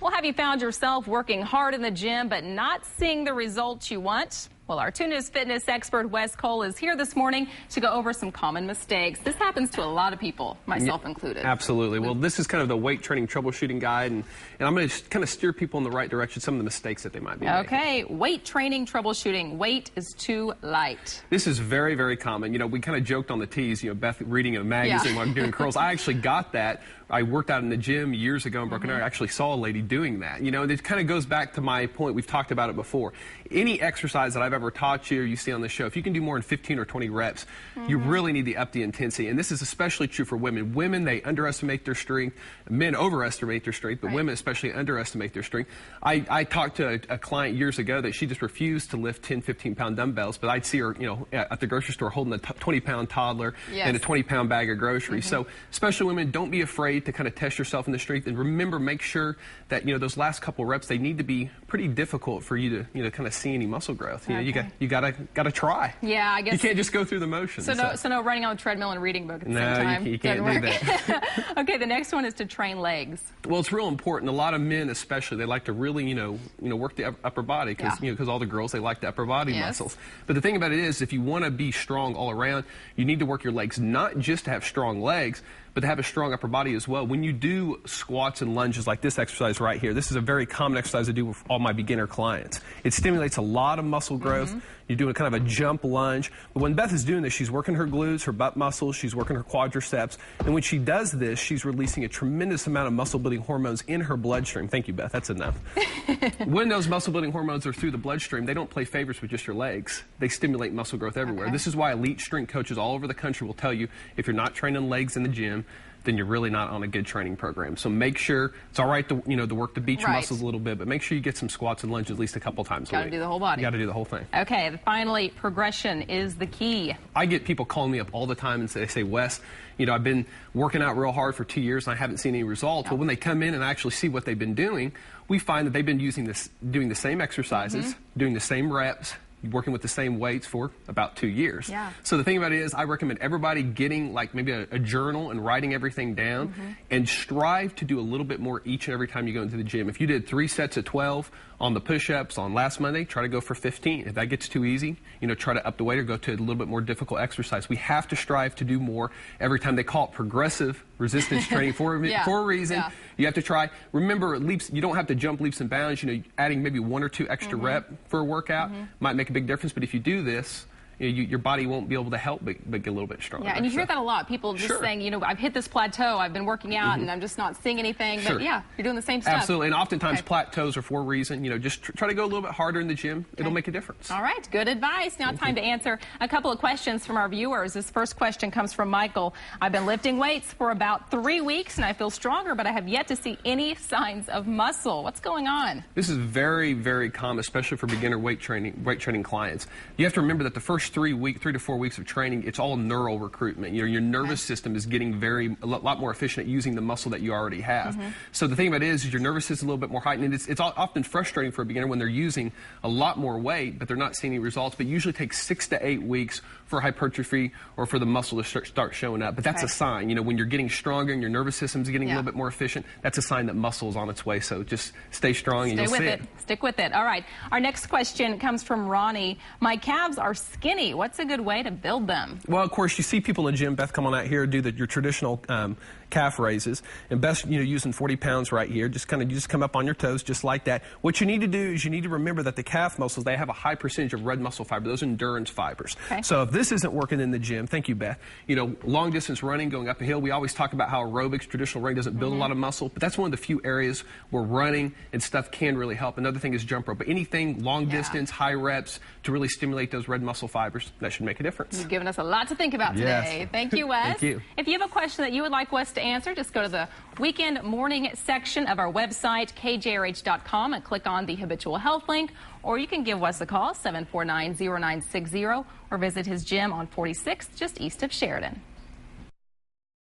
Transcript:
Well, have you found yourself working hard in the gym but not seeing the results you want? Well, our 2 News fitness expert Wes Cole is here this morning to go over some common mistakes. This happens to a lot of people, myself included. Absolutely. Well, this is kind of the weight training troubleshooting guide, and I'm going to kind of steer people in the right direction, some of the mistakes that they might be making. Okay, weight training troubleshooting. Weight is too light. This is very, very common. You know, we kind of joked on the tees, you know, Beth reading a magazine while doing curls. I actually got that. I worked out in the gym years ago in Broken Arrow. I actually saw a lady doing that. You know, it kind of goes back to my point. We've talked about it before. Any exercise that I've ever taught you or you see on the show, if you can do more than 15 or 20 reps, you really need to up the intensity. And this is especially true for women. Women, they underestimate their strength. Men overestimate their strength, but women especially underestimate their strength. I talked to a client years ago that she just refused to lift 10, 15-pound dumbbells, but I'd see her, you know, at the grocery store holding a 20-pound toddler and a 20-pound bag of groceries. So especially women, don't be afraid to kind of test yourself in the strength, and remember, make sure that, you know, those last couple reps, they need to be pretty difficult for you to, you know, kind of see any muscle growth. You know, you gotta try. Yeah, I guess you can't just go through the motions. So no running on the treadmill and reading book at the same time. No, you can't do that. Okay, the next one is to train legs. Well, it's real important. A lot of men, especially, they like to really, you know, work the upper body because, you know, because all the girls, they like the upper body muscles. But the thing about it is, if you want to be strong all around, you need to work your legs, not just to have strong legs, but to have a strong upper body as well. When you do squats and lunges like this exercise right here, this is a very common exercise I do with all my beginner clients. It stimulates a lot of muscle growth. You're doing kind of a jump lunge. But when Beth is doing this, she's working her glutes, her butt muscles, she's working her quadriceps. And when she does this, she's releasing a tremendous amount of muscle-building hormones in her bloodstream. Thank you, Beth. That's enough. When those muscle-building hormones are through the bloodstream, they don't play favorites with just your legs. They stimulate muscle growth everywhere. This is why elite strength coaches all over the country will tell you, if you're not training legs in the gym, then you're really not on a good training program. So make sure, it's all right to, you know, to work the beach muscles a little bit, but make sure you get some squats and lunges at least a couple times a week. Got to do the whole body. You got to do the whole thing. Okay, finally, progression is the key. I get people calling me up all the time and they say, Wes, you know, I've been working out real hard for 2 years and I haven't seen any results. But when they come in and actually see what they've been doing, we find that they've been doing the same exercises, doing the same reps, working with the same weights for about 2 years. So the thing about it is, I recommend everybody getting like maybe a journal and writing everything down and strive to do a little bit more each and every time you go into the gym. If you did 3 sets of 12 on the push-ups on last Monday, try to go for 15. If that gets too easy, you know, try to up the weight or go to a little bit more difficult exercise. We have to strive to do more every time. They call it progressive resistance training for a reason. You have to try. Remember, leaps, you don't have to jump leaps and bounds. You know, adding maybe 1 or 2 extra rep for a workout might make a big difference, but if you do this, you know, your body won't be able to help but get a little bit stronger. Yeah, and you hear that a lot. People just saying, you know, I've hit this plateau, I've been working out, and I'm just not seeing anything. But yeah, you're doing the same stuff. Absolutely, and oftentimes plateaus are for a reason. You know, just try to go a little bit harder in the gym. It'll make a difference. All right, good advice. Now time to answer a couple of questions from our viewers. This first question comes from Michael. I've been lifting weights for about 3 weeks, and I feel stronger, but I have yet to see any signs of muscle. What's going on? This is very, very common, especially for beginner weight training clients. You have to remember that the first 3 to 4 weeks of training, it's all neural recruitment. You know, your nervous system is getting a lot more efficient at using the muscle that you already have. So the thing about it is your nervous system is a little bit more heightened. It's often frustrating for a beginner when they're using a lot more weight, but they're not seeing any results. But it usually takes 6 to 8 weeks for hypertrophy or for the muscle to start showing up. But that's a sign. You know, when you're getting stronger and your nervous system's getting a little bit more efficient, that's a sign that muscle is on its way. So just stay strong and you'll see it. Stick with it. All right. Our next question comes from Ronnie. My calves are skinny. What's a good way to build them? Well, of course, you see people in the gym, Beth, come on out here, do your traditional calf raises, and Beth, you know, using 40 pounds right here, just come up on your toes just like that. What you need to do is you need to remember that the calf muscles, they have a high percentage of red muscle fiber, those are endurance fibers. So if this isn't working in the gym, thank you, Beth, you know, long distance running, going up a hill, we always talk about how aerobics, traditional running doesn't build a lot of muscle, but that's one of the few areas where running and stuff can really help. Another thing is jump rope, but anything long distance, high reps to really stimulate those red muscle fibers, that should make a difference. You've given us a lot to think about today. Thank you, Wes. Thank you. If you have a question that you would like Wes to answer, just go to the weekend morning section of our website, kjrh.com, and click on the habitual health link, or you can give Wes a call, 749-0960, or visit his gym on 46th, just east of Sheridan.